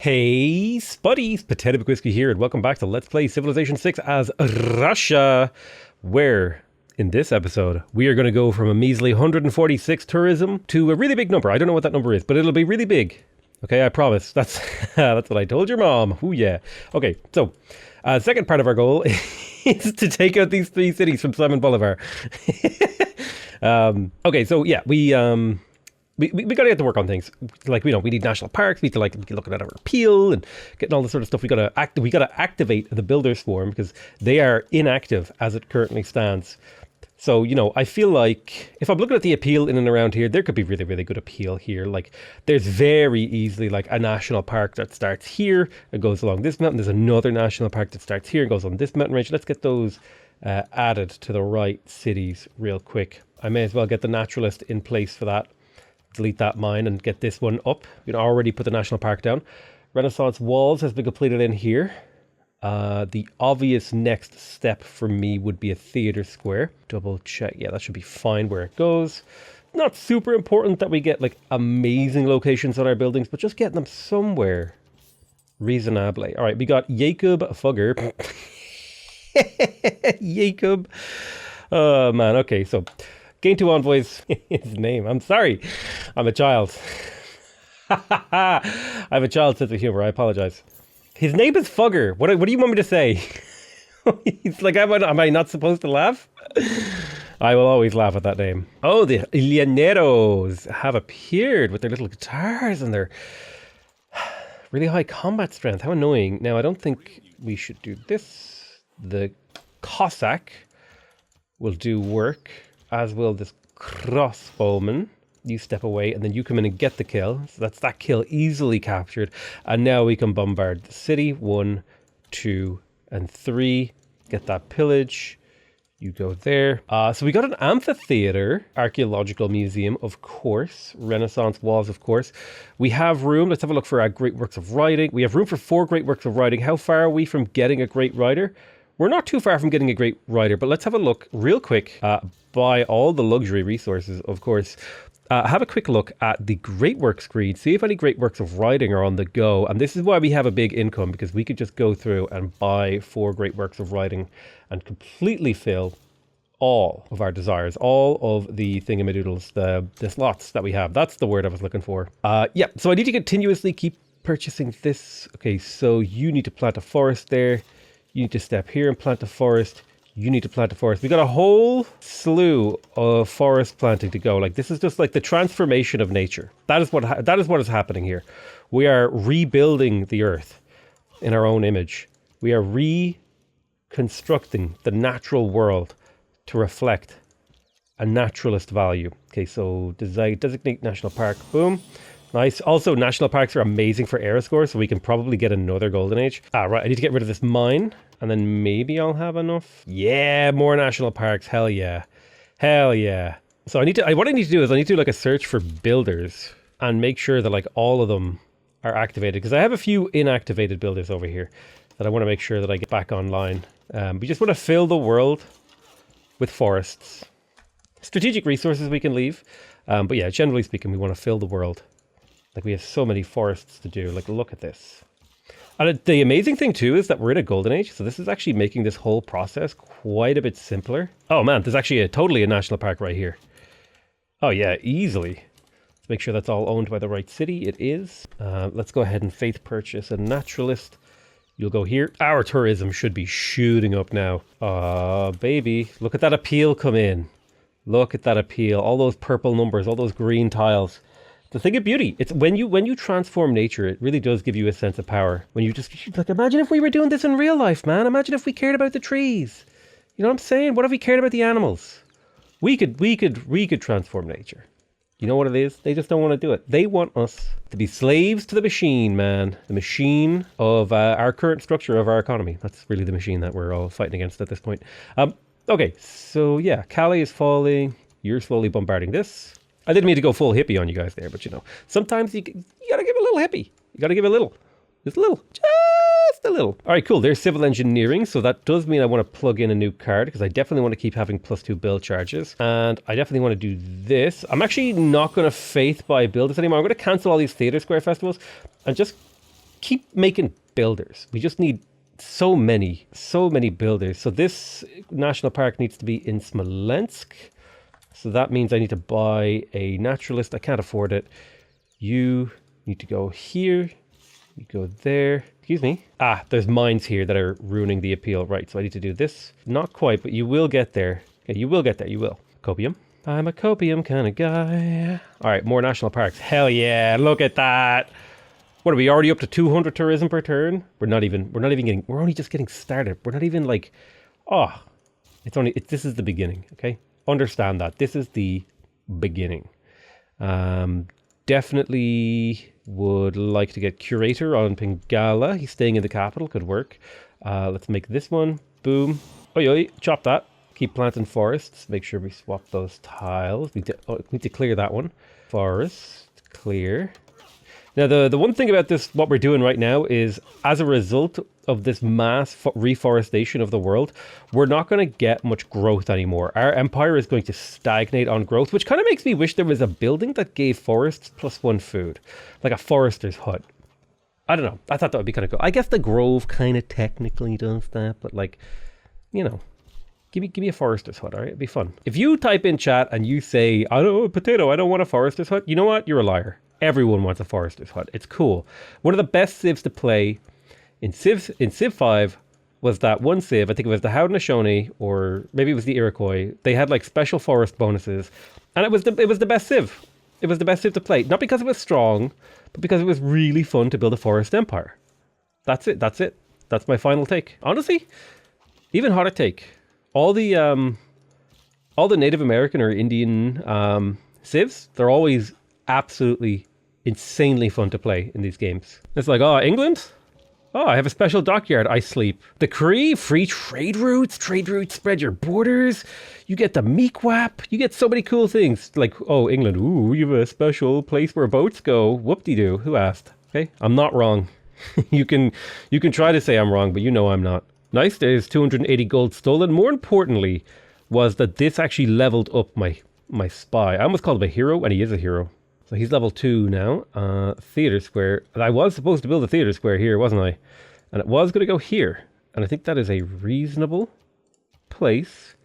Hey, Spuddies, PotatoMcWhiskey here, and welcome back to Let's Play Civilization 6 as Russia, where, in this episode, we are going to go from a measly 146 tourism to a really big number. I don't know what that number is, but it'll be really big. Okay, I promise. That's what I told your mom. Ooh, yeah. Okay, so, second part of our goal is to take out these three cities from Simon Bolivar. Okay, so, yeah, we got to get to work on things. Like, we need national parks. We need to be looking at our appeal and getting all this sort of stuff. We got to activate the builder swarm because they are inactive as it currently stands. So, I feel like if I'm looking at the appeal in and around here, there could be really, really good appeal here. Like, there's very easily like a national park that starts here and goes along this mountain. There's another national park that starts here and goes on this mountain range. Let's get those added to the right cities real quick. I may as well get the naturalist in place for that. Delete that mine and get this one up. We'd already put the national park down. Renaissance walls has been completed in here. The obvious next step for me would be a theater square. Double check. Yeah, that should be fine where it goes. Not super important that we get like amazing locations on our buildings, but just getting them somewhere reasonably. All right, we got Jacob Fugger. Jacob. Oh man, okay, so gain 2 envoys, his name. I'm sorry. I'm a child. I have a child sense of humor. I apologize. His name is Fugger. What do you want me to say? He's like, am I not supposed to laugh? I will always laugh at that name. Oh, the Llaneros have appeared with their little guitars and their really high combat strength. How annoying. Now, I don't think we should do this. The Cossack will do work, as will this crossbowman. You step away and then you come in and get the kill. So that's that kill easily captured. And now we can bombard the city. 1, 2, and 3. Get that pillage. You go there. So we got an amphitheater, archaeological museum, of course. Renaissance walls, of course. We have room. Let's have a look for our great works of writing. We have room for 4 great works of writing. How far are we from getting a great writer? We're not too far from getting a great writer, but let's have a look real quick. Buy all the luxury resources, of course. Have a quick look at the great work screen. See if any great works of writing are on the go. And this is why we have a big income, because we could just go through and buy 4 great works of writing and completely fill all of our desires, all of the thingamadoodles, the slots that we have. That's the word I was looking for. Yeah, so I need to continuously keep purchasing this. Okay, so you need to plant a forest there. You need to step here and plant a forest. You need to plant a forest. We got a whole slew of forest planting to go. Like, this is just like the transformation of nature. That is what is happening here. We are rebuilding the earth in our own image. We are reconstructing the natural world to reflect a naturalist value. Okay, so designate national park. Boom. Nice. Also, national parks are amazing for era score, so we can probably get another golden age. Right. I need to get rid of this mine, and then maybe I'll have enough. Yeah, more national parks. Hell yeah. Hell yeah. So what I need to do is I need to do like a search for builders and make sure that like all of them are activated, because I have a few inactivated builders over here that I want to make sure that I get back online. We just want to fill the world with forests. Strategic resources we can leave. But yeah, generally speaking, we want to fill the world. Like, we have so many forests to do. Like, look at this. And the amazing thing, too, is that we're in a golden age. So this is actually making this whole process quite a bit simpler. Oh, man, there's actually totally a national park right here. Oh, yeah, easily. Let's make sure that's all owned by the right city. It is. Let's go ahead and faith purchase a naturalist. You'll go here. Our tourism should be shooting up now. Oh, baby. Look at that appeal come in. Look at that appeal. All those purple numbers, all those green tiles. The thing of beauty, it's when you transform nature, it really does give you a sense of power. When you just, like, imagine if we were doing this in real life, man. Imagine if we cared about the trees. You know what I'm saying? What if we cared about the animals? We could transform nature. You know what it is? They just don't want to do it. They want us to be slaves to the machine, man. The machine of our current structure of our economy. That's really the machine that we're all fighting against at this point. Okay, so yeah, Calais is falling. You're slowly bombarding this. I didn't mean to go full hippie on you guys there, but sometimes you gotta give a little hippie. You gotta give a little. Just a little. Just a little. All right, cool. There's civil engineering. So that does mean I want to plug in a new card, because I definitely want to keep having +2 build charges. And I definitely want to do this. I'm actually not going to faith buy build this anymore. I'm going to cancel all these theater square festivals and just keep making builders. We just need so many builders. So this national park needs to be in Smolensk. So that means I need to buy a naturalist. I can't afford it. You need to go here. You go there. Excuse me. Ah, there's mines here that are ruining the appeal. Right, so I need to do this. Not quite, but you will get there. Okay, you will get there. You will. Copium. I'm a copium kind of guy. All right, more national parks. Hell yeah, look at that. What are we already up to 200 tourism per turn? We're only just getting started. We're not even like, this is the beginning, okay? Understand that. This is the beginning. Definitely would like to get curator on Pingala. He's staying in the capital, could work. Let's make this one. Boom. Oi, chop that. Keep planting forests. Make sure we swap those tiles. We need to clear that one. Forest, clear. Now, the one thing about this, what we're doing right now is, as a result of this mass reforestation of the world, we're not going to get much growth anymore. Our empire is going to stagnate on growth, which kind of makes me wish there was a building that gave forests +1 food, like a forester's hut. I don't know. I thought that would be kind of cool. I guess the Grove kind of technically does that, but like, you know, give me a forester's hut, all right? It'd be fun. If you type in chat and you say, I don't want a forester's hut, you know what? You're a liar. Everyone wants a forester's hut. It's cool. One of the best civs to play in Civ 5 was that one civ. I think it was the Haudenosaunee, or maybe it was the Iroquois. They had like special forest bonuses, and it was the best civ. It was the best civ to play, not because it was strong, but because it was really fun to build a forest empire. That's it. That's my final take. Honestly, even hotter take. All the Native American or Indian civs, they're always absolutely insanely fun to play in these games. It's like, oh, England? Oh, I have a special dockyard. I sleep. The Cree, free trade routes. Trade routes spread your borders. You get the Meekwap. You get so many cool things. Like, oh, England. Ooh, you have a special place where boats go. Whoop-de-doo. Who asked? Okay, I'm not wrong. You can try to say I'm wrong, but you know I'm not. Nice, there's 280 gold stolen. More importantly was that this actually leveled up my spy. I almost called him a hero, and he is a hero. So he's level 2 now. Theater square. I was supposed to build a theater square here, wasn't I? And it was going to go here. And I think that is a reasonable place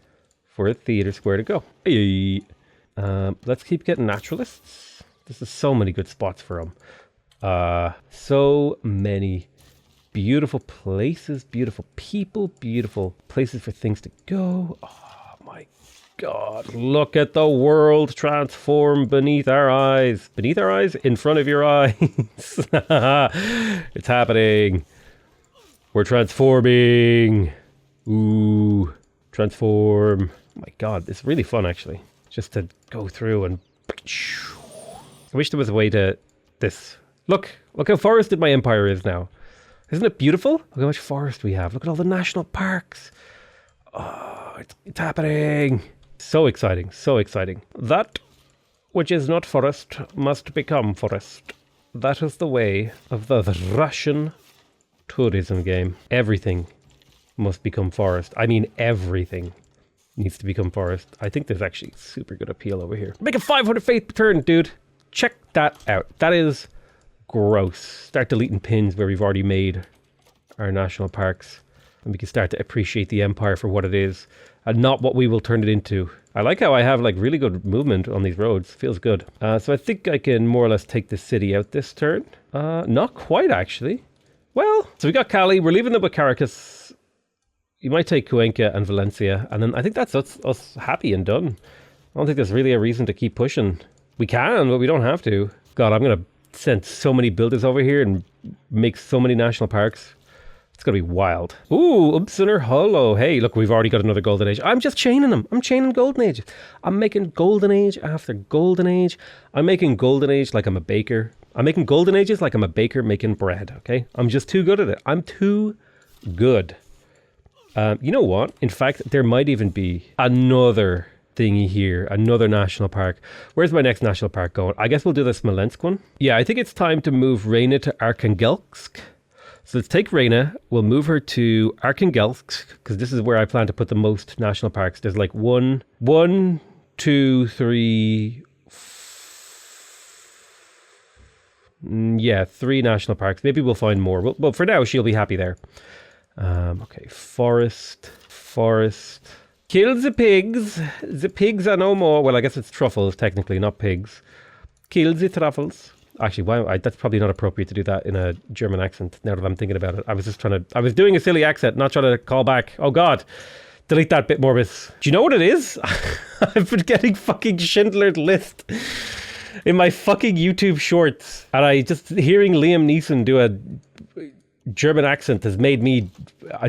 for a theater square to go. Hey. Let's keep getting naturalists. This is so many good spots for them. So many beautiful places, beautiful people, beautiful places for things to go. Oh my God, look at the world transform beneath our eyes. Beneath our eyes? In front of your eyes. It's happening. We're transforming. Ooh, transform. Oh my God, it's really fun actually. Just to go through and... I wish there was a way to this. Look how forested my empire is now. Isn't it beautiful? Look how much forest we have. Look at all the national parks. Oh, it's happening. So exciting, so exciting. That which is not forest must become forest. That is the way of the Russian tourism game. Everything must become forest. I mean, everything needs to become forest. I think there's actually super good appeal over here. Make a 500 faith per turn, dude. Check that out. That is gross. Start deleting pins where we've already made our national parks, and we can start to appreciate the empire for what it is and not what we will turn it into. I like how I have like really good movement on these roads. Feels good. So I think I can more or less take the city out this turn. Not quite actually. Well, so we got Cali. We're leaving them with Caracas. You might take Cuenca and Valencia, and then I think that's us happy and done. I don't think there's really a reason to keep pushing. We can, but we don't have to. God, I'm gonna send so many builders over here and make so many national parks. It's gonna be wild. Ooh, Upsoner Hollow. Hey, look, we've already got another golden age. I'm just chaining them. I'm chaining golden age. I'm making golden age after golden age. I'm making golden age like I'm a baker. I'm making golden ages like I'm a baker making bread, okay? I'm just too good at it. I'm too good. You know what? In fact, there might even be another thingy here, another national park. Where's my next national park going? I guess we'll do the Smolensk one. Yeah, I think it's time to move Reina to Arkhangelsk. So let's take Reina, we'll move her to Arkhangelsk, because this is where I plan to put the most national parks. There's like one, two, three, Yeah, 3 national parks. Maybe we'll find more. Well, for now, she'll be happy there. Okay, forest. Kill the pigs. The pigs are no more. Well, I guess it's truffles, technically, not pigs. Kill the truffles. Actually, that's probably not appropriate to do that in a German accent, now that I'm thinking about it. I was doing a silly accent, not trying to call back. Oh, God. Delete that bit, Morbus. Do you know what it is? I've been getting fucking Schindler's List in my fucking YouTube shorts. And hearing Liam Neeson do a German accent has made me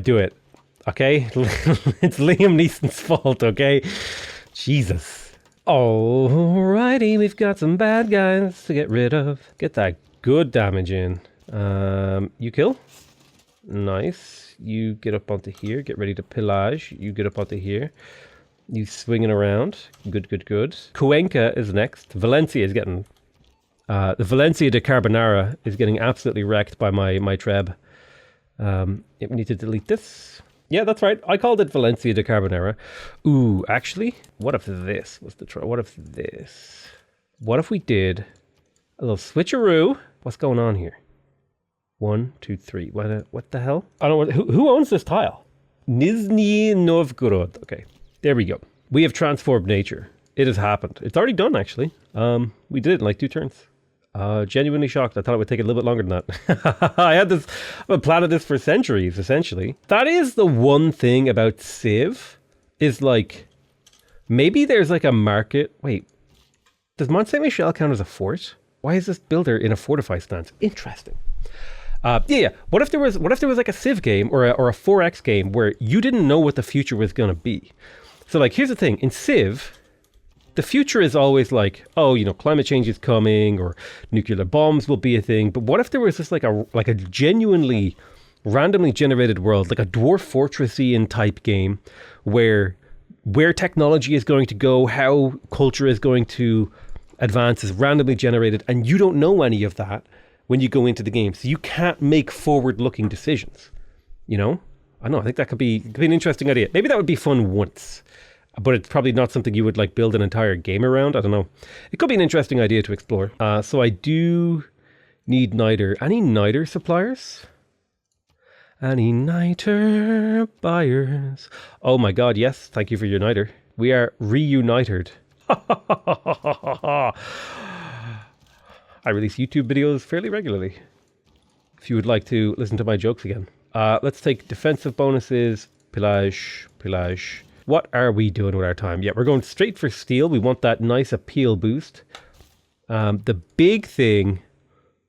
do it. Okay? It's Liam Neeson's fault, okay? Jesus. Alrighty, we've got some bad guys to get rid of. Get that good damage in. You kill. Nice. You get up onto here. Get ready to pillage. You get up onto here. You swinging around. Good. Cuenca is next. Valencia is getting... the Valencia de Carbonara is getting absolutely wrecked by my treb. We need to delete this. Yeah, that's right. I called it Valencia de Carbonara. Ooh, actually, what if this was the try? What if we did a little switcheroo? What's going on here? 1, 2, 3. What the hell? I don't know. Who owns this tile? Nizhny Novgorod. Okay, there we go. We have transformed nature. It has happened. It's already done, actually. We did it in like 2 turns. Genuinely shocked. I thought it would take a little bit longer than that. I've planned this for centuries, essentially. That is the one thing about Civ, is like, maybe there's like a market. Wait, does Mont Saint Michel count as a fort? Why is this builder in a fortify stance? Interesting. Yeah. What if there was like a Civ game or a 4X game where you didn't know what the future was going to be? So like, here's the thing. In Civ, the future is always like, oh, climate change is coming or nuclear bombs will be a thing. But what if there was just like a genuinely randomly generated world, like a Dwarf Fortressian type game where technology is going to go, how culture is going to advance is randomly generated, and you don't know any of that when you go into the game. So you can't make forward-looking decisions. I know. I think that could be an interesting idea. Maybe that would be fun once. But it's probably not something you would like build an entire game around. I don't know. It could be an interesting idea to explore. So I do need niter. Any niter suppliers? Any niter buyers? Oh my God, yes. Thank you for your niter. We are reunited. I release YouTube videos fairly regularly. If you would like to listen to my jokes again. Let's take defensive bonuses. Pillage. What are we doing with our time? Yeah, we're going straight for steel. We want that nice appeal boost. The big thing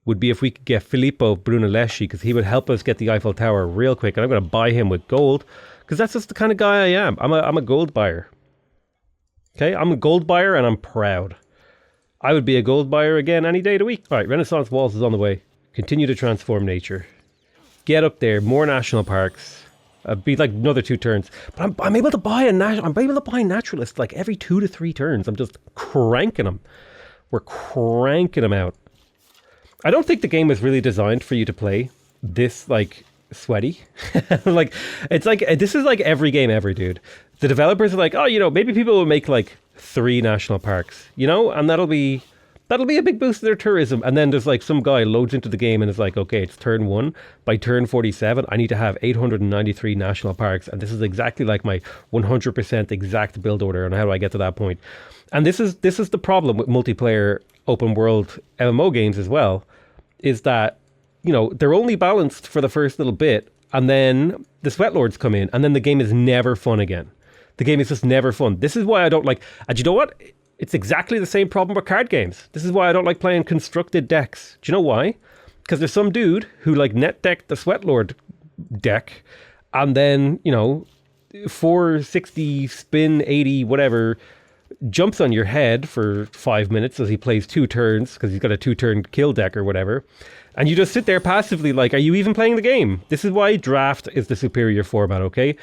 would be if we could get Filippo Brunelleschi, because he would help us get the Eiffel Tower real quick. And I'm going to buy him with gold, because that's just the kind of guy I am. I'm a gold buyer. Okay, I'm a gold buyer and I'm proud. I would be a gold buyer again any day of the week. All right, Renaissance Walls is on the way. Continue to transform nature. Get up there, more national parks. Be like another 2 turns, but I'm able to buy naturalist like every 2 to 3 turns. I'm just cranking them. We're cranking them out. I don't think the game is really designed for you to play this like sweaty. Like it's like this is like every game ever, dude. The developers are like, oh, maybe people will make like 3 national parks, and that'll be a big boost to their tourism. And then there's like some guy loads into the game and is like, okay, it's turn 1. By turn 47, I need to have 893 national parks. And this is exactly like my 100% exact build order. And how do I get to that point? And this is the problem with multiplayer open world MMO games as well, is that, they're only balanced for the first little bit. And then the sweat lords come in and then the game is never fun again. The game is just never fun. This is why I don't like, and you know what? It's exactly the same problem with card games. This is why I don't like playing constructed decks. Do you know why? Because there's some dude who like net decked the Sweatlord deck and then, 460 spin 80 whatever jumps on your head for 5 minutes as he plays 2 turns because he's got a 2-turn kill deck or whatever. And you just sit there passively like, are you even playing the game? This is why draft is the superior format, okay?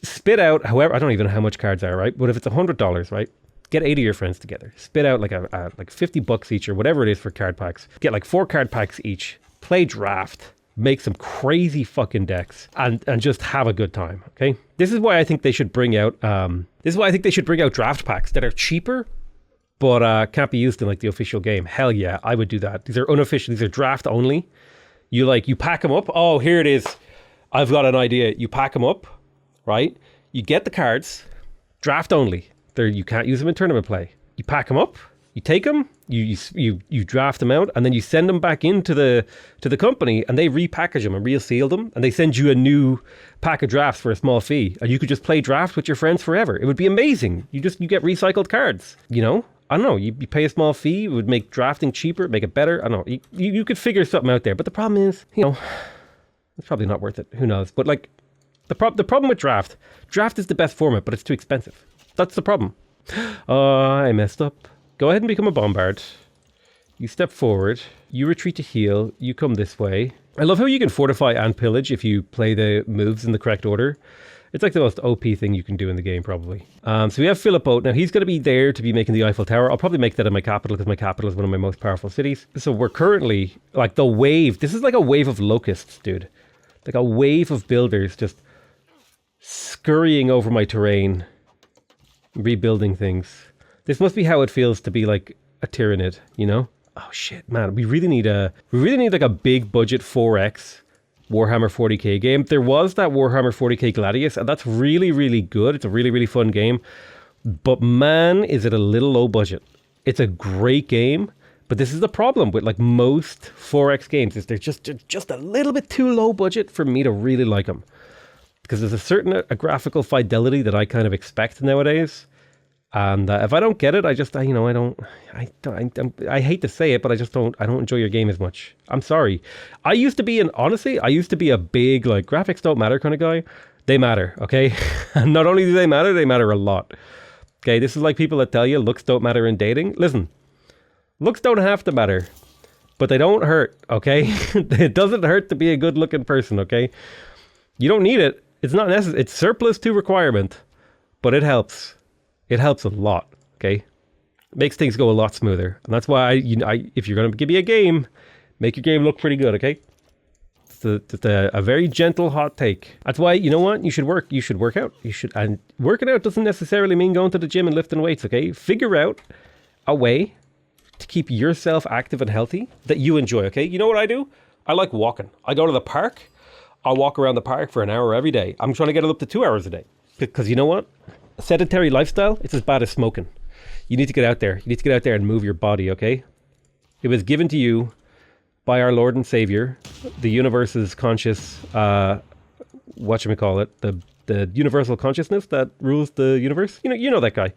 Spit out, however, I don't even know how much cards are, right? But if it's $100, right? Get 8 of your friends together. Spit out like like $50 each or whatever it is for card packs. Get like 4 card packs each. Play draft. Make some crazy fucking decks and just have a good time. Okay. This is why I think they should bring out. Draft packs that are cheaper but can't be used in like the official game. Hell yeah, I would do that. These are unofficial. These are draft only. You pack them up. Oh, here it is. I've got an idea. You pack them up, right? You get the cards, draft only. You can't use them in tournament play. You pack them up. You take them, you draft them out, and then you send them back into the company, and they repackage them and reseal them, and they send you a new pack of drafts for a small fee, and you could just play draft with your friends forever. It would be amazing. You get recycled cards. You know, I don't know. You pay a small fee. It would make drafting cheaper, make it better. I don't know. You could figure something out there, but the problem is, you know, it's probably not worth it. Who knows? But like the problem with draft is the best format, but it's too expensive. That's the problem. I messed up. Go ahead and become a bombard. You step forward. You retreat to heal. You come this way. I love how you can fortify and pillage if you play the moves in the correct order. It's like the most OP thing you can do in the game, probably. So we have Philip Oat. Now, he's going to be there to be making the Eiffel Tower. I'll probably make that in my capital because my capital is one of my most powerful cities. So we're currently, like, the wave. This is like a wave of locusts, dude. Like a wave of builders just scurrying over my terrain, rebuilding things. This must be how it feels to be like a Tyrannid, you know? Oh shit, man. We really need like a big budget 4X Warhammer 40k game. There was that Warhammer 40k Gladius, and that's really, really good. It's a really, really fun game. But man, is it a little low budget. It's a great game, but this is the problem with like most 4X games, is they're just a little bit too low budget for me to really like them. Because there's a certain graphical fidelity that I kind of expect nowadays. And if I don't get it, I hate to say it, but I don't enjoy your game as much. I'm sorry. I used to be a big, like, graphics don't matter kind of guy. They matter, okay? And not only do they matter a lot. Okay, this is like people that tell you looks don't matter in dating. Listen, looks don't have to matter, but they don't hurt, okay? It doesn't hurt to be a good looking person, okay? You don't need it. It's not necessary. It's surplus to requirement, but it helps. It helps a lot, okay? It makes things go a lot smoother. And that's why, if you're going to give me a game, make your game look pretty good, okay? It's a very gentle hot take. That's why, you know what? You should work out. And working out doesn't necessarily mean going to the gym and lifting weights, okay? Figure out a way to keep yourself active and healthy that you enjoy, okay? You know what I do? I like walking. I go to the park. I'll walk around the park for an hour every day. I'm trying to get it up to 2 hours a day. Because you know what? A sedentary lifestyle, it's as bad as smoking. You need to get out there. You need to get out there and move your body, okay? It was given to you by our Lord and Savior, the universe's conscious, whatchamacallit, the universal consciousness that rules the universe. You know that guy.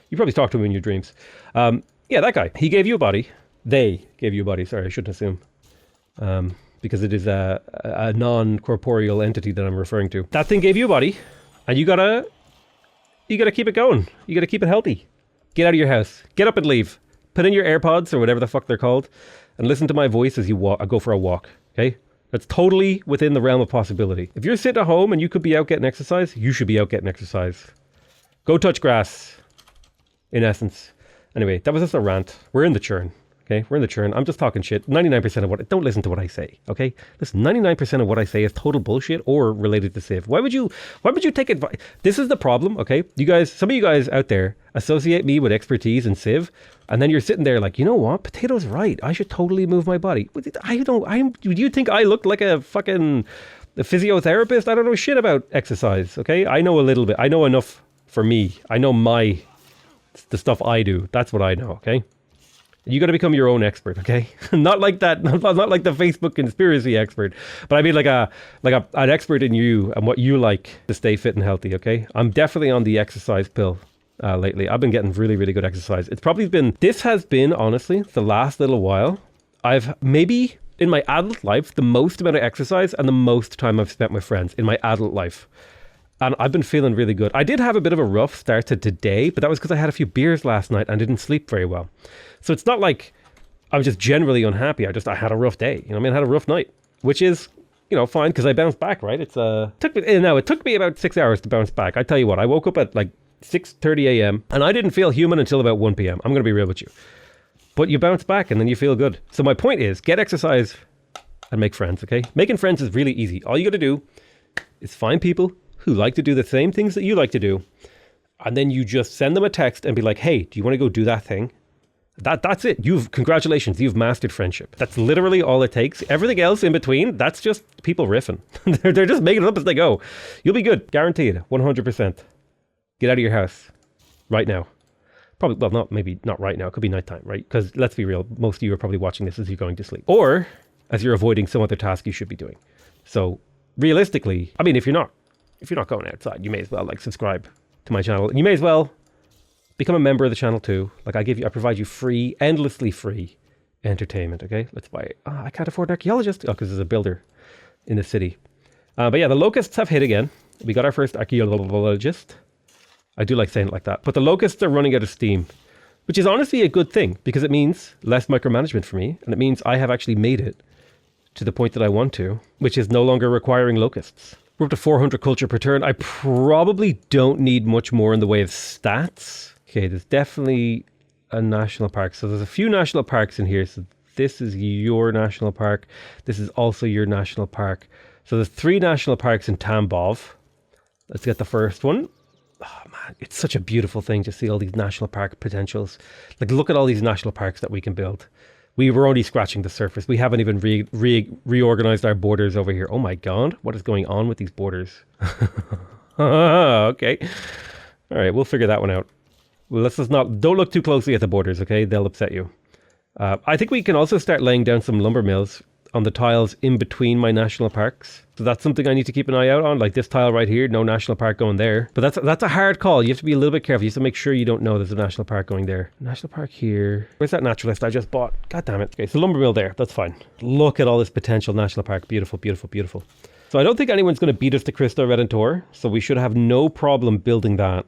You probably talked to him in your dreams. Yeah, that guy. He gave you a body. They gave you a body. Sorry, I shouldn't assume. Because it is a non-corporeal entity that I'm referring to. That thing gave you a body, and you gotta keep it going. You gotta keep it healthy. Get out of your house. Get up and leave. Put in your AirPods or whatever the fuck they're called, and listen to my voice as you go for a walk. Okay? That's totally within the realm of possibility. If you're sitting at home and you could be out getting exercise, you should be out getting exercise. Go touch grass. In essence. Anyway, that was just a rant. We're in the churn. Okay, we're in the churn. I'm just talking shit. 99% of don't listen to what I say, okay? Listen, 99% of what I say is total bullshit or related to Civ. Why would you take advice? This is the problem, okay? You guys, some of you guys out there associate me with expertise in Civ, and then you're sitting there like, you know what? Potato's right. I should totally move my body. Do you think I look like a fucking physiotherapist? I don't know shit about exercise, okay? I know a little bit. I know enough for me. I know the stuff I do. That's what I know, okay? You got to become your own expert, okay? Not like that, not like the Facebook conspiracy expert, but I mean like an expert in you and what you like to stay fit and healthy, okay? I'm definitely on the exercise pill lately. I've been getting really, really good exercise. This has been, honestly, the last little while, I've maybe, in my adult life, the most amount of exercise and the most time I've spent with friends in my adult life. And I've been feeling really good. I did have a bit of a rough start to today, but that was because I had a few beers last night and didn't sleep very well. So it's not like I was just generally unhappy. I had a rough day. You know what I mean? I had a rough night, which is, fine because I bounced back, right? It took me about 6 hours to bounce back. I tell you what, I woke up at like 6:30 a.m. and I didn't feel human until about 1 p.m. I'm going to be real with you. But you bounce back and then you feel good. So my point is, get exercise and make friends, okay? Making friends is really easy. All you got to do is find people who like to do the same things that you like to do. And then you just send them a text and be like, hey, do you want to go do that thing? That's it. Congratulations, you've mastered friendship. That's literally all it takes. Everything else in between, that's just people riffing. They're just making it up as they go. You'll be good, guaranteed, 100%. Get out of your house right now. Probably, well, maybe not right now. It could be nighttime, right? Because let's be real, most of you are probably watching this as you're going to sleep, or as you're avoiding some other task you should be doing. So realistically, I mean, if you're not going outside, you may as well subscribe to my channel. You may as well become a member of the channel too. I provide you free, endlessly free entertainment. Okay, let's buy it. I can't afford an archaeologist. Oh, because there's a builder in the city. But yeah, the locusts have hit again. We got our first archaeologist. I do like saying it like that. But the locusts are running out of steam, which is honestly a good thing because it means less micromanagement for me. And it means I have actually made it to the point that I want to, which is no longer requiring locusts. We're up to 400 culture per turn. I probably don't need much more in the way of stats. Okay, there's definitely a national park. So there's a few national parks in here. So this is your national park. This is also your national park. So there's 3 national parks in Tambov. Let's get the first one. Oh man, it's such a beautiful thing to see all these national park potentials. Look at all these national parks that we can build. We were only scratching the surface. We haven't even reorganized our borders over here. Oh my God, what is going on with these borders? Okay. All right, we'll figure that one out. Well, don't look too closely at the borders, okay? They'll upset you. I think we can also start laying down some lumber mills on the tiles in between my national parks. So that's something I need to keep an eye out on. Like this tile right here, no national park going there. But that's a hard call. You have to be a little bit careful. You have to make sure you don't know there's a national park going there. National park here. Where's that naturalist I just bought? God damn it. Okay, so lumber mill there. That's fine. Look at all this potential national park. Beautiful, beautiful, beautiful. So I don't think anyone's going to beat us to Cristo Redentor. So we should have no problem building that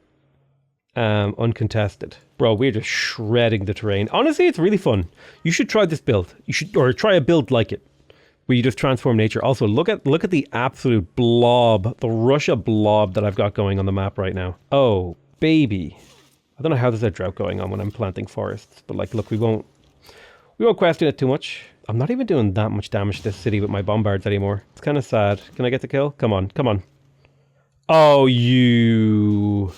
uncontested. Bro, we're just shredding the terrain. Honestly, it's really fun. You should try this build. Or try a build like it, where you just transform nature. Also, look at the absolute blob, the Russia blob that I've got going on the map right now. Oh, baby. I don't know how there's a drought going on when I'm planting forests, but look, we won't question it too much. I'm not even doing that much damage to this city with my bombards anymore. It's kind of sad. Can I get the kill? Come on, come on. Oh, you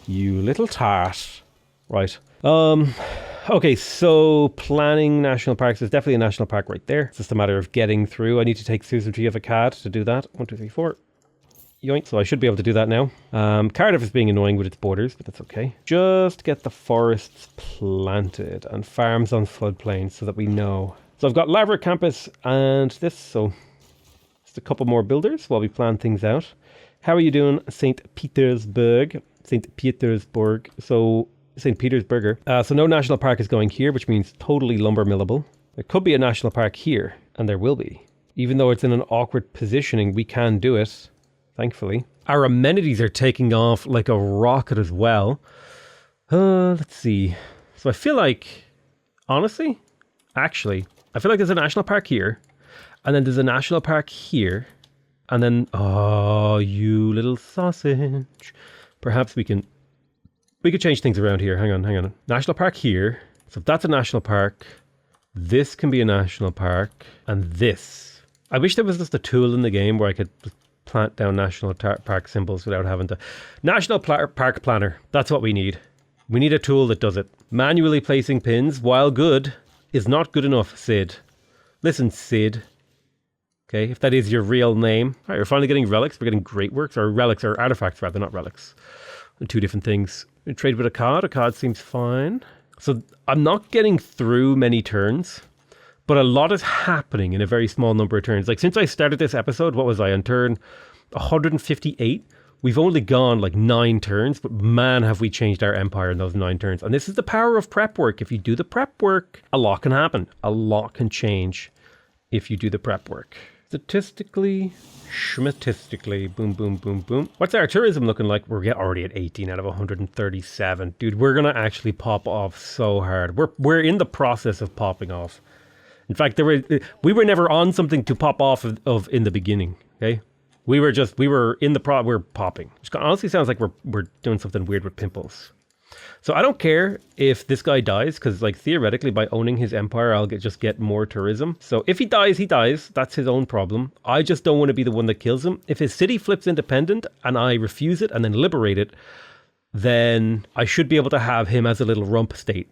little tart. Right. Okay, so planning national parks. There's definitely a national park right there. It's just a matter of getting through. I need to take Susan Tree of a CAD to do that. 1, 2, 3, 4. Yoink. So I should be able to do that now. Cardiff is being annoying with its borders, but that's okay. Just get the forests planted and farms on floodplains so that we know. So I've got Laverick Campus and this. So just a couple more builders while we plan things out. How are you doing, St. Petersburg? St. Petersburg. So St. Petersburger. So no national park is going here, which means totally lumber millable. There could be a national park here, and there will be. Even though it's in an awkward positioning, we can do it, thankfully. Our amenities are taking off like a rocket as well. Let's see. So I feel like, honestly, I feel like there's a national park here, and then there's a national park here, and then, oh, you little sausage. Perhaps we could change things around here. Hang on. National park here. So if that's a national park, this can be a national park, and this. I wish there was just a tool in the game where I could plant down national park symbols without having to. National park planner. That's what we need. We need a tool that does it. Manually placing pins, while good, is not good enough, Sid. Listen, Sid. Okay, if that is your real name. All right, we're finally getting relics. We're getting great works, or relics, or artifacts rather, not relics. Two different things. We trade with a card. A card seems fine. So I'm not getting through many turns, but a lot is happening in a very small number of turns. Like since I started this episode, what was I on turn 158? We've only gone 9 turns, but man, have we changed our empire in those 9 turns. And this is the power of prep work. If you do the prep work, a lot can happen. A lot can change if you do the prep work. Statistically, schmatistically, boom, boom, boom, boom. What's our tourism looking like? We're already at 18 out of 137. Dude, we're going to actually pop off so hard. We're in the process of popping off. In fact, we were never on something to pop off of in the beginning, okay? We're popping. Which honestly sounds like we're doing something weird with pimples. So I don't care if this guy dies, because theoretically by owning his empire, I'll just get more tourism. So if he dies, he dies. That's his own problem. I just don't want to be the one that kills him. If his city flips independent and I refuse it and then liberate it, then I should be able to have him as a little rump state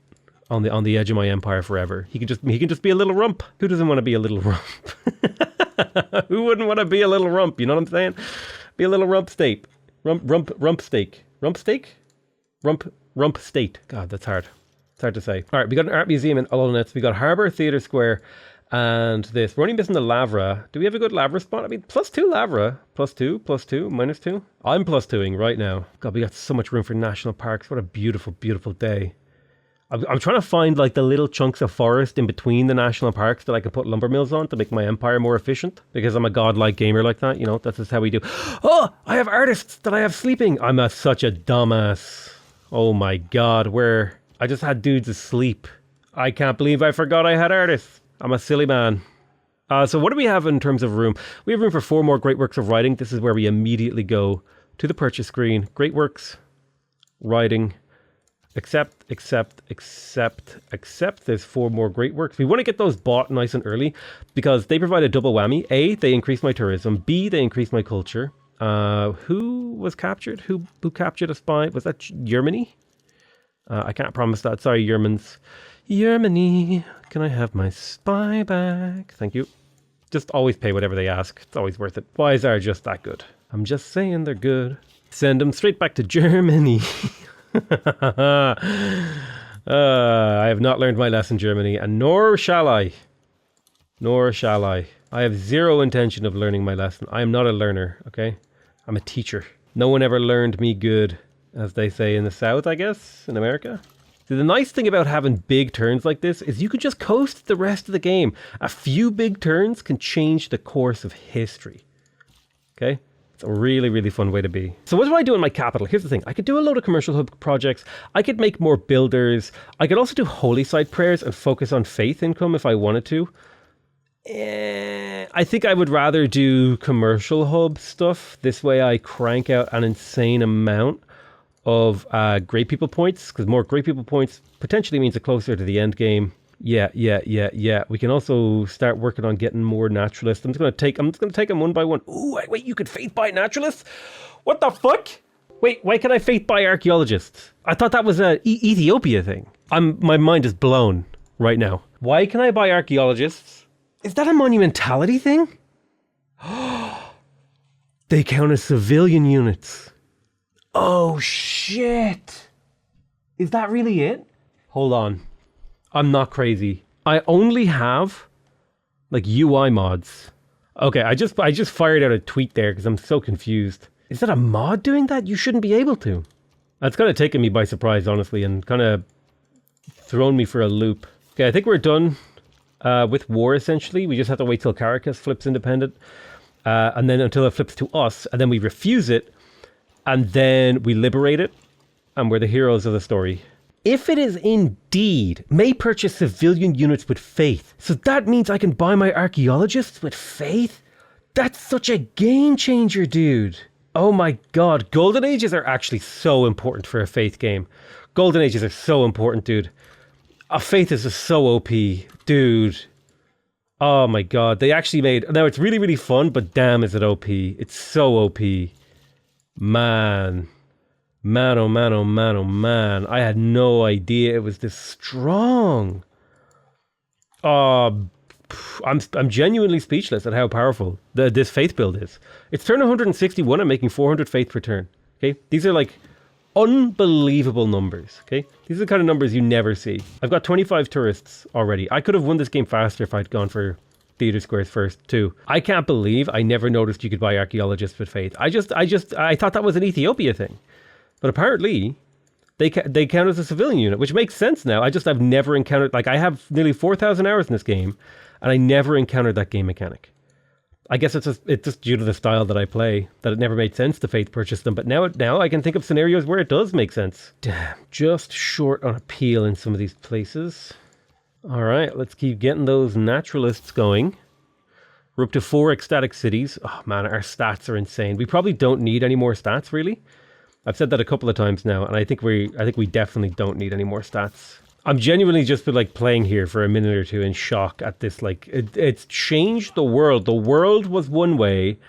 on the edge of my empire forever. He can just be a little rump. Who doesn't want to be a little rump? Who wouldn't want to be a little rump? You know what I'm saying? Be a little rump steak. Rump steak. Rump steak? Rump state. God, that's hard. It's hard to say. All right, we got an art museum in Olonets. We got Harbour Theatre Square and this. We're only missing the Lavra. Do we have a good Lavra spot? I mean, +2 Lavra. +2, +2, -2. I'm +2ing right now. God, we got so much room for national parks. What a beautiful, beautiful day. I'm trying to find like the little chunks of forest in between the national parks that I can put lumber mills on to make my empire more efficient, because I'm a godlike gamer like that, you know. That's just how we do. Oh, I have artists that I have sleeping. I'm such a dumbass. Oh my god, where I just had dudes asleep. I can't believe I forgot I had artists. I'm a silly man. So what do we have in terms of room? We have room for 4 more great works of writing. This is where we immediately go to the purchase screen. Great works, writing. Accept. There's 4 more great works. We want to get those bought nice and early because they provide a double whammy. A, they increase my tourism. B, they increase my culture. Who was captured? Who captured a spy? Was that Germany? I can't promise that. Sorry, Germans. Germany, can I have my spy back? Thank you. Just always pay whatever they ask. It's always worth it. Spies are just that good. I'm just saying they're good. Send them straight back to Germany. I have not learned my lesson, Germany, and nor shall I. I have zero intention of learning my lesson. I am not a learner, okay? I'm a teacher. No one ever learned me good, as they say in the South, I guess, in America. See, the nice thing about having big turns like this is you can just coast the rest of the game. A few big turns can change the course of history, okay? It's a really, really fun way to be. So what do I do in my capital? Here's the thing. I could do a load of commercial hub projects. I could make more builders. I could also do holy site prayers and focus on faith income if I wanted to. I think I would rather do commercial hub stuff. This way I crank out an insane amount of great people points, because more great people points potentially means a closer to the end game. Yeah. We can also start working on getting more naturalists. I'm just gonna take them one by one. Ooh, wait, you could faith buy naturalists? What the fuck? Wait, why can I faith buy archaeologists? I thought that was a Ethiopia thing. My mind is blown right now. Why can I buy archaeologists? Is that a monumentality thing? They count as civilian units. Oh shit. Is that really it? Hold on. I'm not crazy. I only have like UI mods. Okay, I just fired out a tweet there because I'm so confused. Is that a mod doing that? You shouldn't be able to. That's kind of taken me by surprise, honestly, and kind of thrown me for a loop. Okay, I think we're done with war, essentially. We just have to wait till Caracas flips independent. And then until it flips to us, and then we refuse it, and then we liberate it, and we're the heroes of the story. If it is indeed, may purchase civilian units with faith. So that means I can buy my archaeologists with faith? That's such a game changer, dude. Oh my god, Golden Ages are actually so important for a faith game. Golden Ages are so important, dude. A faith is just so OP, dude. Oh my god, they actually made... Now, it's really, really fun, but damn is it OP. It's so OP. Man, oh man. I had no idea it was this strong. I'm genuinely speechless at how powerful this faith build is. It's turn 161 and making 400 faith per turn. Okay, these are like unbelievable numbers. Okay, these are the kind of numbers you never see. I've got 25 tourists already. I could have won this game faster if I'd gone for theater squares first too. I can't believe I never noticed you could buy archaeologists with faith. I thought that was an Ethiopia thing. But apparently, they count as a civilian unit, which makes sense now. I've never encountered... Like, I have nearly 4,000 hours in this game, and I never encountered that game mechanic. I guess it's just due to the style that I play, that it never made sense to faith purchase them. But now I can think of scenarios where it does make sense. Damn, just short on appeal in some of these places. All right, let's keep getting those naturalists going. We're up to 4 ecstatic cities. Oh, man, our stats are insane. We probably don't need any more stats, really. I've said that a couple of times now, and I think we definitely don't need any more stats. I'm genuinely just been like playing here for a minute or two in shock at this. Like it's changed the world. The world was one way,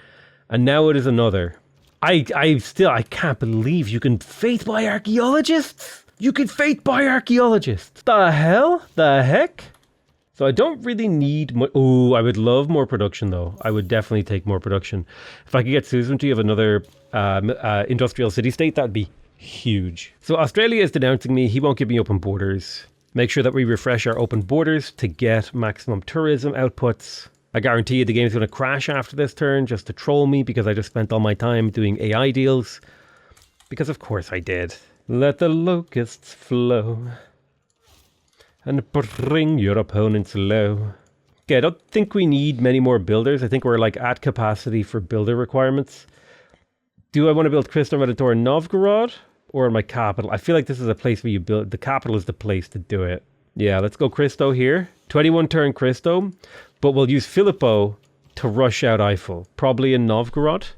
and now it is another. I can't believe you can faith buy archaeologists. You could faith buy archaeologists. The hell? The heck? So I don't really need much. Oh, I would love more production though. I would definitely take more production. If I could get suzerainty of another industrial city-state, that'd be huge. So Australia is denouncing me. He won't give me open borders. Make sure that we refresh our open borders to get maximum tourism outputs. I guarantee you the game's going to crash after this turn just to troll me because I just spent all my time doing AI deals. Because of course I did. Let the locusts flow and bring your opponents low. Okay, I don't think we need many more builders. I think we're like at capacity for builder requirements. Do I want to build Cristo Redentor in Novgorod or in my capital? I feel like this is a place where you build. The capital is the place to do it. Yeah, let's go Cristo here. 21 turn Cristo, but we'll use Filippo to rush out Eiffel, probably in Novgorod.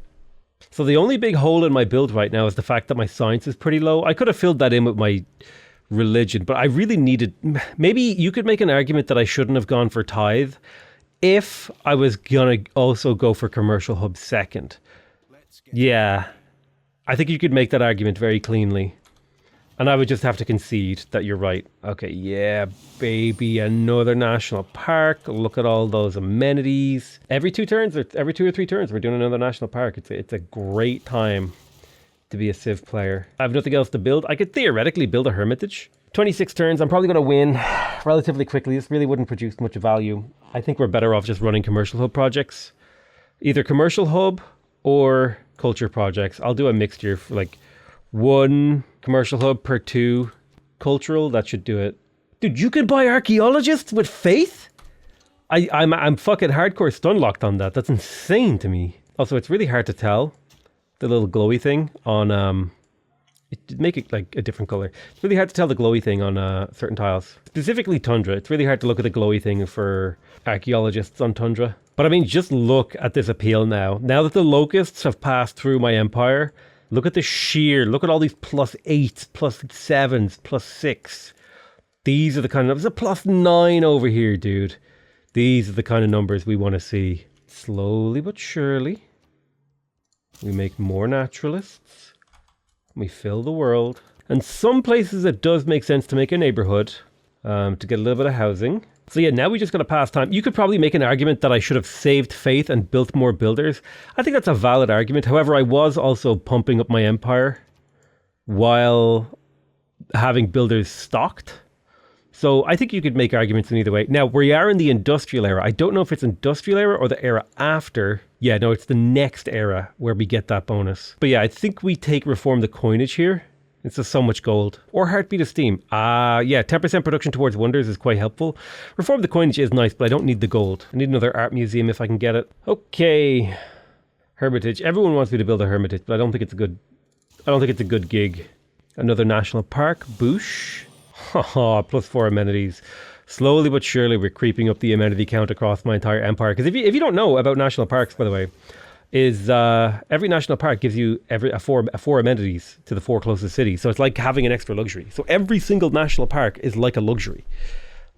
So the only big hole in my build right now is the fact that my science is pretty low. I could have filled that in with my religion, but I really needed, maybe you could make an argument that I shouldn't have gone for tithe if I was gonna also go for commercial hub second. Yeah, I think you could make that argument very cleanly, and I would just have to concede that you're right. Okay, yeah, baby, another national park. Look at all those amenities. Every 2 turns, or every 2 or 3 turns, we're doing another national park. It's a great time to be a Civ player. I have nothing else to build. I could theoretically build a hermitage. 26 turns, I'm probably going to win relatively quickly. This really wouldn't produce much value. I think we're better off just running commercial hub projects. Either commercial hub or culture projects. I'll do a mixture, like 1 commercial hub per 2 cultural. That should do it. Dude, you can buy archaeologists with faith? I'm fucking hardcore stun locked on that. That's insane to me. Also, it's really hard to tell. The little glowy thing on, make it like a different color. It's really hard to tell the glowy thing on certain tiles. Specifically Tundra. It's really hard to look at the glowy thing for archaeologists on Tundra. But I mean, just look at this appeal now. Now that the locusts have passed through my empire, look at the sheer, look at all these +8s, +7s, +6. These are the kind of numbers. There's a +9 over here, dude. These are the kind of numbers we want to see. Slowly but surely. We make more naturalists. We fill the world. And some places it does make sense to make a neighborhood to get a little bit of housing. So yeah, now we just got to pass time. You could probably make an argument that I should have saved faith and built more builders. I think that's a valid argument. However, I was also pumping up my empire while having builders stocked. So I think you could make arguments in either way. Now, we are in the industrial era. I don't know if it's industrial era or the era after. Yeah, no, it's the next era where we get that bonus. But yeah, I think we take reform the coinage here. It's just so much gold. Or heartbeat of steam. Yeah, 10% production towards wonders is quite helpful. Reform the coinage is nice, but I don't need the gold. I need another art museum if I can get it. Okay. Hermitage. Everyone wants me to build a hermitage, but I don't think it's a good gig. Another national park. Boosh. Haha, +4 amenities. Slowly but surely we're creeping up the amenity count across my entire empire. Because if you don't know about national parks, by the way, is every national park gives you a four amenities to the 4 closest cities. So it's like having an extra luxury. So every single national park is like a luxury,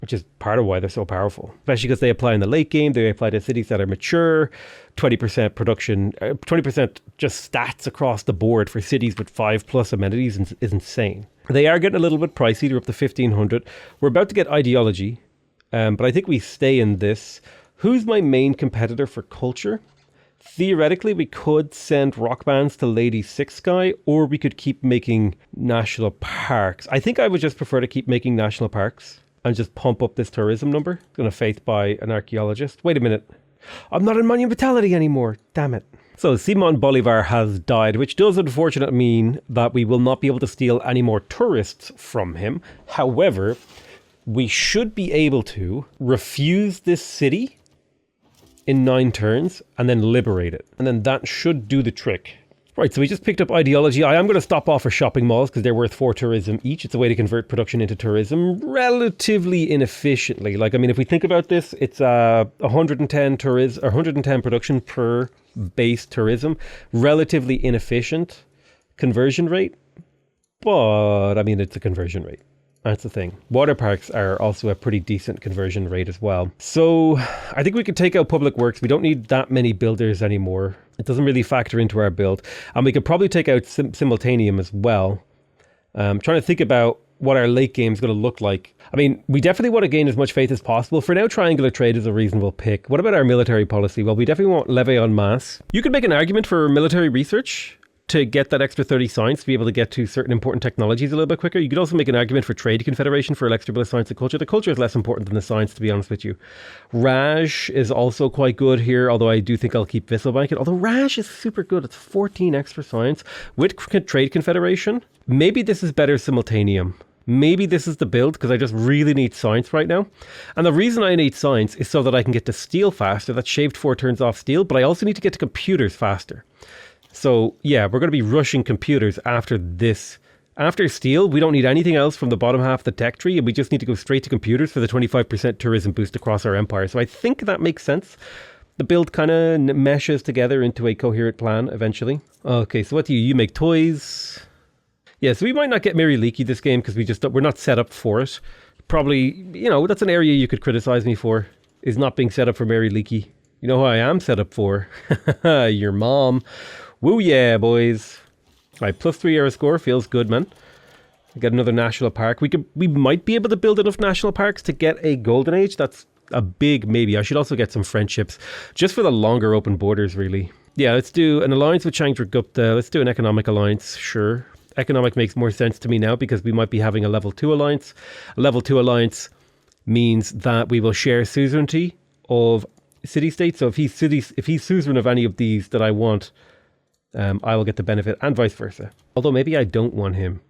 which is part of why they're so powerful. Especially because they apply in the late game. They apply to cities that are mature. 20% production, 20% just stats across the board for cities with 5+ amenities is insane. They are getting a little bit pricey. They're up to 1,500. We're about to get ideology, but I think we stay in this. Who's my main competitor for culture? Theoretically, we could send rock bands to Lady Six Sky, or we could keep making national parks. I think I would just prefer to keep making national parks and just pump up this tourism number. I'm going to faith by an archaeologist. Wait a minute. I'm not in monumentality anymore. Damn it. So Simon Bolivar has died, which does unfortunately mean that we will not be able to steal any more tourists from him. However, we should be able to refuse this city in 9 turns and then liberate it. And then that should do the trick. Right, so we just picked up ideology. I am going to stop off for shopping malls because they're worth 4 tourism each. It's a way to convert production into tourism relatively inefficiently. Like, I mean, if we think about this, it's 110 production per base tourism. Relatively inefficient conversion rate. But, I mean, it's a conversion rate. That's the thing. Water parks are also a pretty decent conversion rate as well. So I think we could take out public works. We don't need that many builders anymore. It doesn't really factor into our build. And we could probably take out simultaneum as well. I'm trying to think about what our late game is going to look like. I mean, we definitely want to gain as much faith as possible. For now, triangular trade is a reasonable pick. What about our military policy? Well, we definitely want levy en masse. You could make an argument for military research to get that extra 30 science to be able to get to certain important technologies a little bit quicker. You could also make an argument for trade confederation for an extra bit of science and culture. The culture is less important than the science, to be honest with you. Raj is also quite good here, although I do think I'll keep Visselbank. Although Raj is super good. It's 14 extra science with trade confederation. Maybe this is better simultaneum. Maybe this is the build because I just really need science right now. And the reason I need science is so that I can get to steel faster. That's shaved 4 turns off steel, but I also need to get to computers faster. So yeah, we're going to be rushing computers after this. After steel, we don't need anything else from the bottom half of the tech tree, and we just need to go straight to computers for the 25% tourism boost across our empire. So I think that makes sense. The build kind of meshes together into a coherent plan eventually. Okay, so what do you make toys? Yeah, so we might not get Mary Leakey this game because we're not set up for it. Probably, you know, that's an area you could criticize me for, is not being set up for Mary Leakey. You know who I am set up for? Your mom. Woo yeah, boys. All right, +3 era score. Feels good, man. Get another national park. We might be able to build enough national parks to get a golden age. That's a big maybe. I should also get some friendships just for the longer open borders, really. Yeah, let's do an alliance with Chandragupta. Let's do an economic alliance, sure. Economic makes more sense to me now because we might be having a level 2 alliance. A level 2 alliance means that we will share suzerainty of city-states. So if he's suzerain of any of these that I want, I will get the benefit, and vice versa. Although maybe I don't want him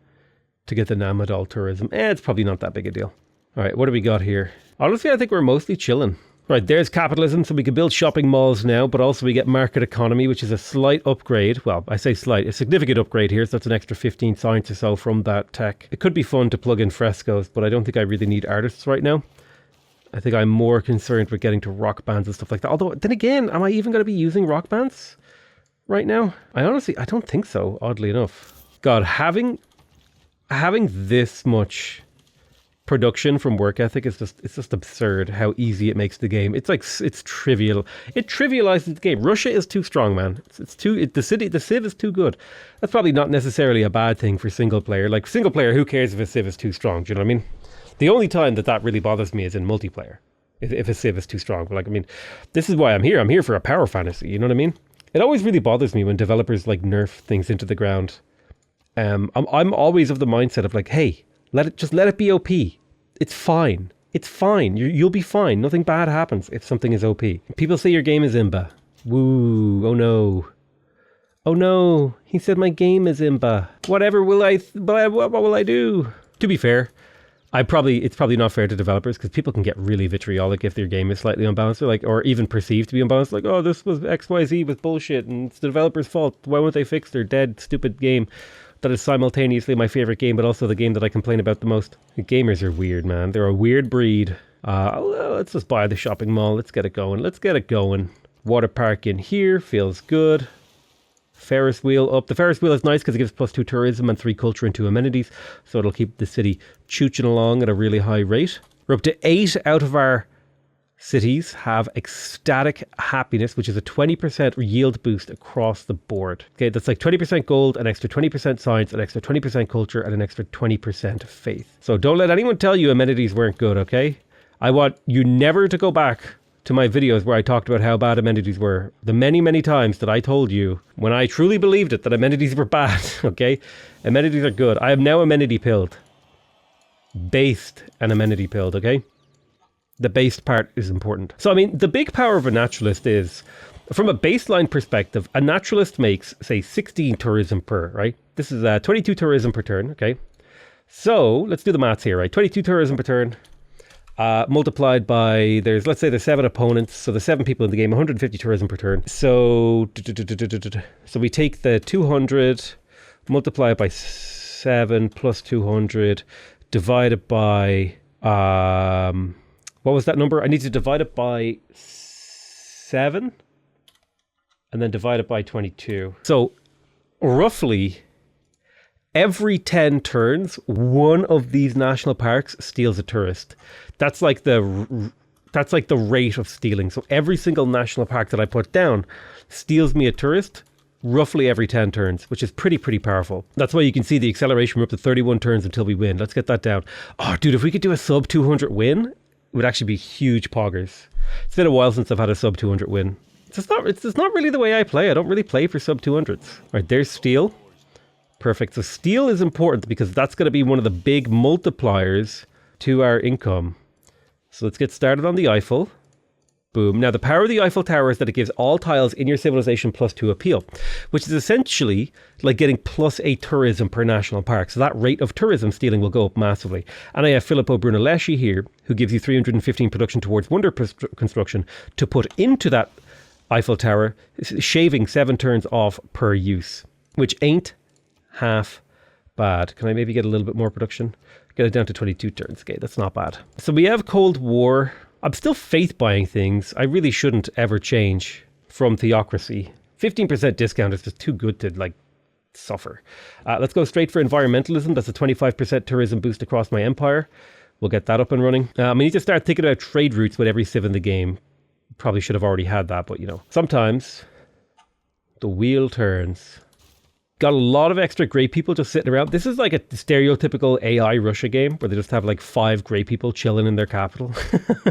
to get the Namadal tourism. It's probably not that big a deal. All right, what do we got here? Honestly, I think we're mostly chilling. Right, there's capitalism, so we can build shopping malls now, but also we get market economy, which is a slight upgrade. Well, I say slight, a significant upgrade here, so that's an extra 15 science or so from that tech. It could be fun to plug in frescoes, but I don't think I really need artists right now. I think I'm more concerned with getting to rock bands and stuff like that. Although, then again, am I even going to be using rock bands right now? I don't think so, oddly enough. God, having this much production from work ethic is just absurd how easy it makes the game. It's trivial. It trivializes the game. Russia is too strong, man. The civ is too good. That's probably not necessarily a bad thing for single player. Like single player, who cares if a civ is too strong? Do you know what I mean? The only time that really bothers me is in multiplayer. If a civ is too strong. But like, I mean, this is why I'm here. I'm here for a power fantasy. You know what I mean? It always really bothers me when developers like nerf things into the ground. I'm always of the mindset of like, hey, let it be OP. It's fine. It's fine. You'll be fine. Nothing bad happens if something is OP. People say your game is imba. Woo. Oh no. Oh no. He said my game is imba. Whatever will what will I do? To be fair, it's probably not fair to developers because people can get really vitriolic if their game is slightly unbalanced, or even perceived to be unbalanced. Like, oh, this was XYZ was bullshit and it's the developer's fault. Why won't they fix their dead, stupid game that is simultaneously my favorite game, but also the game that I complain about the most? Gamers are weird, man. They're a weird breed. Let's just buy the shopping mall. Let's get it going. Water park in here feels good. Ferris wheel up. The Ferris wheel is nice because it gives +2 tourism and 3 culture and 2 amenities. So it'll keep the city chooching along at a really high rate. We're up to 8 out of our cities have ecstatic happiness, which is a 20% yield boost across the board. Okay, that's like 20% gold, an extra 20% science, an extra 20% culture, and an extra 20% faith. So don't let anyone tell you amenities weren't good, okay? I want you never to go back to my videos where I talked about how bad amenities were. The many, many times that I told you, when I truly believed it, that amenities were bad, okay? Amenities are good. I am now amenity pilled. Based and amenity pilled, okay? The based part is important. So, I mean, the big power of a naturalist is, from a baseline perspective, a naturalist makes, say, 16 tourism per, right? This is 22 tourism per turn, okay? So, let's do the maths here, right? 22 tourism per turn, multiplied by, let's say there's 7 opponents, so there's 7 people in the game, 150 tourism per turn. So we take the 200, multiply it by 7 plus 200, divide it by, what was that number? I need to divide it by 7 and then divide it by 22. So roughly every 10 turns, one of these national parks steals a tourist. That's like the rate of stealing. So every single national park that I put down steals me a tourist roughly every 10 turns, which is pretty powerful. That's why you can see the acceleration. We're up to 31 turns until we win. Let's get that down. Oh, dude, if we could do a sub 200 win, it would actually be huge poggers. It's been a while since I've had a sub 200 win. It's not really the way I play. I don't really play for sub 200s. All right, there's steel. Perfect. So steel is important because that's going to be one of the big multipliers to our income. So let's get started on the Eiffel. Boom. Now, the power of the Eiffel Tower is that it gives all tiles in your civilization +2 appeal, which is essentially like getting +8 tourism per national park. So that rate of tourism stealing will go up massively. And I have Filippo Brunelleschi here, who gives you 315 production towards wonder construction to put into that Eiffel Tower, shaving 7 turns off per use, which ain't half bad. Can I maybe get a little bit more production? Get it down to 22 turns. Okay, that's not bad. So we have Cold War. I'm still faith buying things. I really shouldn't ever change from theocracy. 15% discount is just too good to like suffer. Let's go straight for environmentalism. That's a 25% tourism boost across my empire. We'll get that up and running. We need to start thinking about trade routes with every civ in the game. Probably should have already had that, but you know, sometimes the wheel turns. Got a lot of extra grey people just sitting around. This is like a stereotypical AI Russia game where they just have like 5 grey people chilling in their capital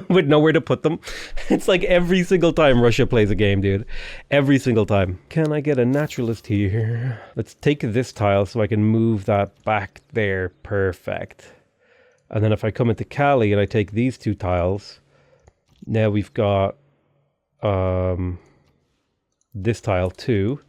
with nowhere to put them. It's like every single time Russia plays a game, dude. Every single time. Can I get a naturalist here? Let's take this tile so I can move that back there. Perfect. And then if I come into Cali and I take these 2 tiles, now we've got this tile too.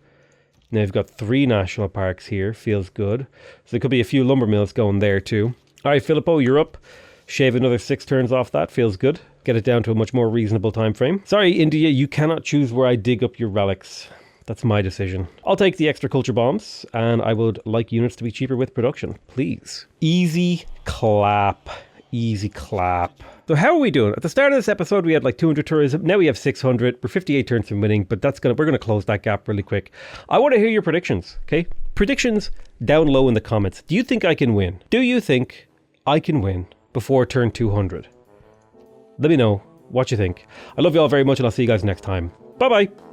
Now we've got 3 national parks here. Feels good. So there could be a few lumber mills going there too. All right, Filippo, you're up. Shave another 6 turns off that. Feels good. Get it down to a much more reasonable time frame. Sorry, India, you cannot choose where I dig up your relics. That's my decision. I'll take the extra culture bombs, and I would like units to be cheaper with production, please. Easy clap. Easy clap. So how are we doing? At the start of this episode, we had like 200 tourism. Now we have 600. We're 58 turns from winning, but we're going to close that gap really quick. I want to hear your predictions, okay? Predictions down low in the comments. Do you think I can win? Do you think I can win before turn 200? Let me know what you think. I love you all very much, and I'll see you guys next time. Bye-bye.